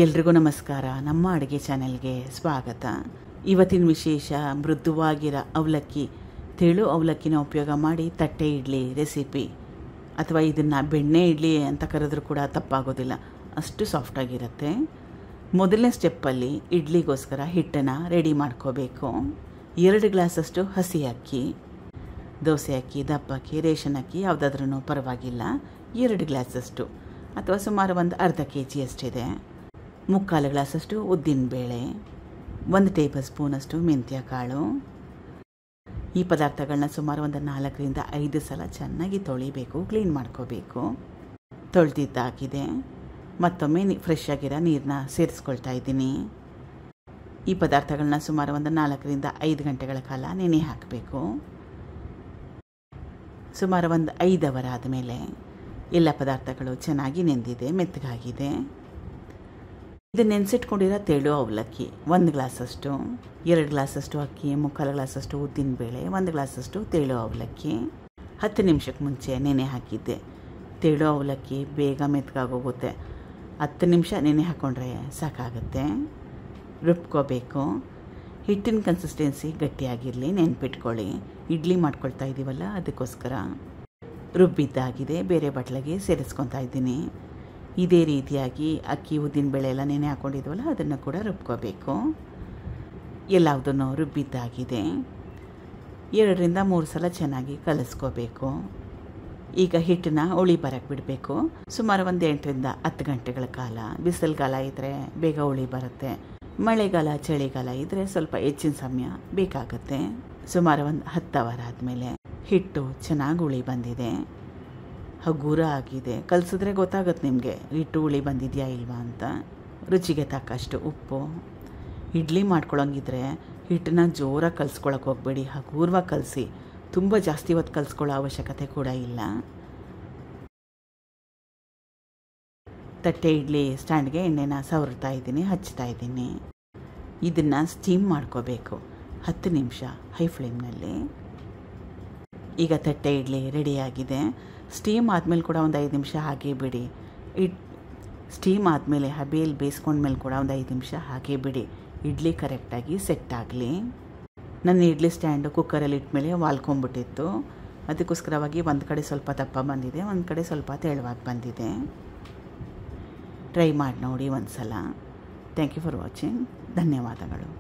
ಎಲ್ರಿಗೂ ನಮಸ್ಕಾರ. ನಮ್ಮ ಅಡುಗೆ ಚಾನೆಲ್ಗೆ ಸ್ವಾಗತ. ಇವತ್ತಿನ ವಿಶೇಷ ಮೃದುವಾಗಿರೋ ಅವಲಕ್ಕಿ, ತೆಳು ಅವಲಕ್ಕಿನ ಉಪಯೋಗ ಮಾಡಿ ತಟ್ಟೆ ಇಡ್ಲಿ ರೆಸಿಪಿ, ಅಥವಾ ಇದನ್ನು ಬೆಣ್ಣೆ ಇಡ್ಲಿ ಅಂತ ಕರೆದ್ರೂ ಕೂಡ ತಪ್ಪಾಗೋದಿಲ್ಲ, ಅಷ್ಟು ಸಾಫ್ಟಾಗಿರುತ್ತೆ. ಮೊದಲನೇ ಸ್ಟೆಪ್ಪಲ್ಲಿ ಇಡ್ಲಿಗೋಸ್ಕರ ಹಿಟ್ಟನ್ನು ರೆಡಿ ಮಾಡ್ಕೋಬೇಕು. 2 ಗ್ಲಾಸಷ್ಟು ಹಸಿ ಅಕ್ಕಿ, ದೋಸೆ ಅಕ್ಕಿ, ದಪ್ಪ ಅಕ್ಕಿ, ರೇಷನ್ ಅಕ್ಕಿ ಯಾವುದಾದ್ರೂ ಪರವಾಗಿಲ್ಲ. 2 ಗ್ಲಾಸಷ್ಟು ಅಥವಾ ಸುಮಾರು ಒಂದು ಅರ್ಧ kg ಅಷ್ಟಿದೆ. 3/4 ಗ್ಲಾಸಷ್ಟು ಉದ್ದಿನಬೇಳೆ, 1 ಟೇಬಲ್ ಸ್ಪೂನಷ್ಟು ಮೆಂತ್ಯ ಕಾಳು. ಈ ಪದಾರ್ಥಗಳನ್ನ ಸುಮಾರು ಒಂದು 4ರಿಂದ 5 ಸಲ ಚೆನ್ನಾಗಿ ತೊಳಿಬೇಕು, ಕ್ಲೀನ್ ಮಾಡ್ಕೋಬೇಕು. ತೊಳೆದಿದ್ದು ಹಾಕಿದೆ. ಮತ್ತೊಮ್ಮೆ ಫ್ರೆಶ್ ಆಗಿರೋ ನೀರನ್ನ ಸೇರಿಸ್ಕೊಳ್ತಾ ಇದ್ದೀನಿ. ಈ ಪದಾರ್ಥಗಳನ್ನ ಸುಮಾರು ಒಂದು 4ರಿಂದ 5 ಗಂಟೆಗಳ ಕಾಲ ನೆನೆ ಹಾಕಬೇಕು. ಸುಮಾರು ಒಂದು 5 ಅವರ್ ಆದಮೇಲೆ ಎಲ್ಲ ಪದಾರ್ಥಗಳು ಚೆನ್ನಾಗಿ ನೆಂದಿದೆ, ಮೆತ್ತಗಾಗಿದೆ. ಇದು ನೆನೆಸಿಟ್ಕೊಂಡಿರೋ ತೆಳು ಅವಲಕ್ಕಿ 1 ಗ್ಲಾಸಷ್ಟು, 2 ಗ್ಲಾಸಷ್ಟು ಅಕ್ಕಿ, 3/4 ಗ್ಲಾಸಷ್ಟು ಉದ್ದಿನಬೇಳೆ, 1 ಗ್ಲಾಸಷ್ಟು ತೆಳು ಅವಲಕ್ಕಿ 10 ನಿಮಿಷಕ್ಕೆ ಮುಂಚೆ ನೆನೆ ಹಾಕಿದ್ದೆ. ತೆಳು ಅವಲಕ್ಕಿ ಬೇಗ ಮೆತ್ತಗಾಗೋಗುತ್ತೆ. 10 ನಿಮಿಷ ನೆನೆ ಹಾಕ್ಕೊಂಡ್ರೆ ಸಾಕಾಗುತ್ತೆ. ರುಬ್ಕೋಬೇಕು. ಹಿಟ್ಟಿನ ಕನ್ಸಿಸ್ಟೆನ್ಸಿ ಗಟ್ಟಿಯಾಗಿರಲಿ, ನೆನ್ಪಿಟ್ಕೊಳ್ಳಿ. ಇಡ್ಲಿ ಮಾಡ್ಕೊಳ್ತಾ ಇದ್ದೀವಲ್ಲ, ಅದಕ್ಕೋಸ್ಕರ ರುಬ್ಬಿದ್ದಾಗಿದೆ. ಬೇರೆ ಬಟ್ಲಿಗೆ ಸೇರಿಸ್ಕೊತಾ ಇದ್ದೀನಿ. ಇದೇ ರೀತಿಯಾಗಿ ಅಕ್ಕಿ, ಉದ್ದಿನಬೇಳೆ ಎಲ್ಲ ನೆನೆ ಹಾಕ್ಕೊಂಡಿದ್ವಲ್ಲ, ಅದನ್ನು ಕೂಡ ರುಬ್ಕೋಬೇಕು. ಎಲ್ಲದನ್ನು ರುಬ್ಬಿದ್ದಾಗಿದೆ. 2ರಿಂದ 3 ಸಲ ಚೆನ್ನಾಗಿ ಕಲಿಸ್ಕೋಬೇಕು. ಈಗ ಹಿಟ್ಟನ್ನ ಉಳಿ ಬರಕ್ಕೆ ಬಿಡಬೇಕು. ಸುಮಾರು ಒಂದು 8ರಿಂದ 10 ಗಂಟೆಗಳ ಕಾಲ. ಬಿಸಿಲುಗಾಲ ಇದ್ದರೆ ಬೇಗ ಉಳಿ ಬರುತ್ತೆ. ಮಳೆಗಾಲ, ಚಳಿಗಾಲ ಇದ್ದರೆ ಸ್ವಲ್ಪ ಹೆಚ್ಚಿನ ಸಮಯ ಬೇಕಾಗುತ್ತೆ. ಸುಮಾರು ಒಂದು 10 ಅವರ್ ಆದಮೇಲೆ ಹಿಟ್ಟು ಚೆನ್ನಾಗಿ ಉಳಿ ಬಂದಿದೆ, ಹಗುರ ಆಗಿದೆ. ಕಲಿಸಿದ್ರೆ ಗೊತ್ತಾಗುತ್ತೆ ನಿಮಗೆ ಹಿಟ್ಟು ಉಳಿ ಬಂದಿದೆಯಾ ಇಲ್ವಾ ಅಂತ. ರುಚಿಗೆ ತಕ್ಕಷ್ಟು ಉಪ್ಪು. ಇಡ್ಲಿ ಮಾಡ್ಕೊಳ್ಳೋಂಗಿದ್ರೆ ಹಿಟ್ಟನ್ನ ಜೋರಾಗಿ ಕಲಿಸ್ಕೊಳಕ್ಕೆ ಹೋಗಬೇಡಿ, ಹಗುರವಾಗಿ ಕಲಸಿ. ತುಂಬ ಜಾಸ್ತಿ ಹೊತ್ತು ಕಲಿಸ್ಕೊಳ್ಳೋ ಅವಶ್ಯಕತೆ ಕೂಡ ಇಲ್ಲ. ತಟ್ಟೆ ಇಡ್ಲಿ ಸ್ಟ್ಯಾಂಡ್ಗೆ ಎಣ್ಣೆನ ಸವರ್ತಾ ಇದ್ದೀನಿ, ಹಚ್ತಾ ಇದ್ದೀನಿ. ಇದನ್ನು ಸ್ಟೀಮ್ ಮಾಡ್ಕೋಬೇಕು 10 ನಿಮಿಷ ಹೈ ಫ್ಲೇಮ್ನಲ್ಲಿ. ಈಗ ತಟ್ಟೆ ಇಡ್ಲಿ ರೆಡಿಯಾಗಿದೆ. ಸ್ಟೀಮ್ ಆದಮೇಲೆ ಕೂಡ ಒಂದು 5 ನಿಮಿಷ ಹಾಕೇ ಬಿಡಿ. ಸ್ಟೀಮ್ ಆದಮೇಲೆ ಹಬೆಯಲ್ಲಿ ಬೇಯಿಸ್ಕೊಂಡ್ಮೇಲೆ ಕೂಡ ಒಂದು 5 ನಿಮಿಷ ಹಾಕೇ ಬಿಡಿ, ಇಡ್ಲಿ ಕರೆಕ್ಟಾಗಿ ಸೆಟ್ ಆಗಲಿ. ನನ್ನ ಇಡ್ಲಿ ಸ್ಟ್ಯಾಂಡು ಕುಕ್ಕರಲ್ಲಿ ಇಟ್ಮೇಲೆ ವಾಲ್ಕೊಂಬಿಟ್ಟಿತ್ತು. ಅದಕ್ಕೋಸ್ಕರವಾಗಿ ಒಂದು ಕಡೆ ಸ್ವಲ್ಪ ದಪ್ಪ ಬಂದಿದೆ, ಒಂದು ಕಡೆ ಸ್ವಲ್ಪ ತೆಳುವಾಗಿ ಬಂದಿದೆ. ಟ್ರೈ ಮಾಡಿ ನೋಡಿ ಒಂದು ಸಲ. Thank you for watching. ಧನ್ಯವಾದಗಳು.